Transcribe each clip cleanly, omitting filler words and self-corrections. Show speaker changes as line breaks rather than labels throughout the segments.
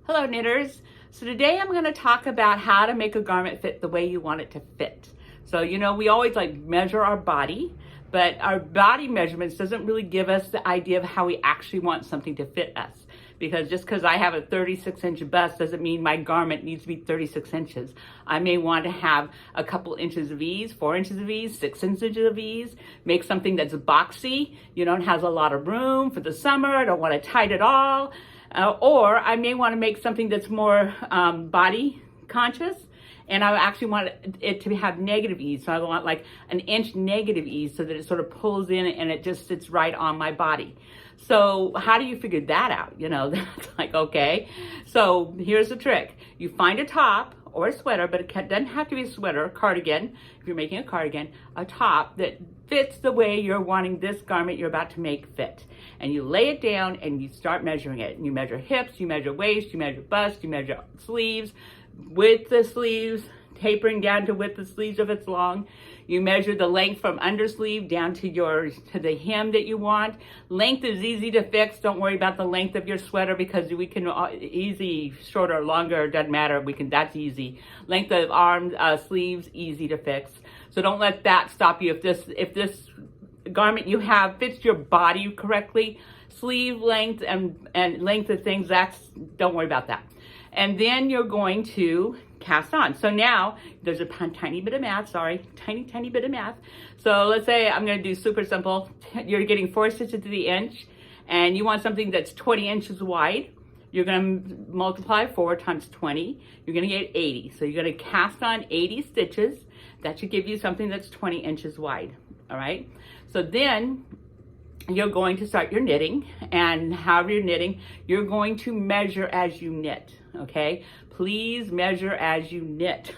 Hello knitters. So today I'm going to talk about how to make a garment fit the way you want it to fit. So we always measure our body, but our body measurements doesn't really give us the idea of how we actually want something to fit us. Because just because I have a 36-inch bust doesn't mean my garment needs to be 36 inches. I may want to have a couple inches of ease, 4 inches of ease, 6 inches of ease, make something that's boxy, has a lot of room for the summer. I don't want it tight at all. Or I may want to make something that's more body conscious, and I actually want it to have negative ease. So I want like an inch negative ease so that it sort of pulls in and it just sits right on my body. So how do you figure that out? That's okay. So here's the trick. You find a top or a sweater, but it doesn't have to be a sweater, cardigan. If you're making a cardigan, a top that fits the way you're wanting this garment you're about to make fit. And you lay it down and you start measuring it. And you measure hips, you measure waist, you measure bust, you measure sleeves, width the sleeves, tapering down to width the sleeves if it's long. You measure the length from undersleeve down to the hem that you want. Length is easy to fix. Don't worry about the length of your sweater because we can easy, shorter, longer, doesn't matter. That's easy. Length of arms, sleeves, easy to fix. So don't let that stop you. If this garment you have fits your body correctly, sleeve length and length of things, don't worry about that. And then you're going to cast on. So now there's a tiny bit of math, tiny bit of math. So let's say I'm going to do super simple. You're getting 4 stitches to the inch and you want something that's 20 inches wide. You're going to multiply 4 times 20. You're going to get 80. So you're going to cast on 80 stitches. That should give you something that's 20 inches wide. All right. So then you're going to start your knitting, and however you're knitting, you're going to measure as you knit, okay? Please measure as you knit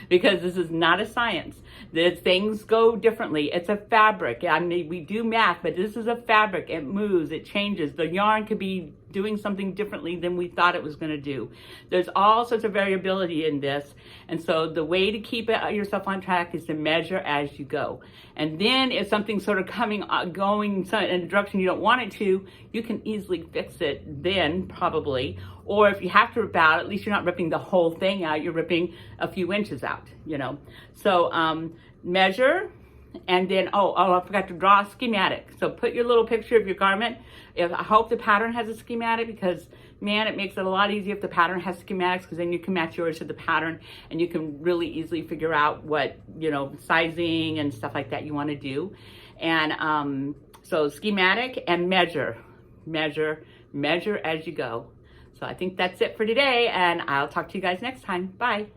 because this is not a science. Things go differently. It's a fabric. I mean, we do math, but this is a fabric. It moves, it changes. The yarn could be doing something differently than we thought it was going to do. There's all sorts of variability in this. And so the way to keep yourself on track is to measure as you go. And then if something's sort of going in a direction you don't want it to, you can easily fix it then probably. Or if you have to rip out, at least you're not ripping the whole thing out. You're ripping a few inches out, So measure. And then, I forgot to draw a schematic. So put your little picture of your garment. I hope the pattern has a schematic because, man, it makes it a lot easier if the pattern has schematics because then you can match yours to the pattern and you can really easily figure out what, sizing and stuff like that you want to do. And so schematic and measure as you go. So I think that's it for today, and I'll talk to you guys next time. Bye.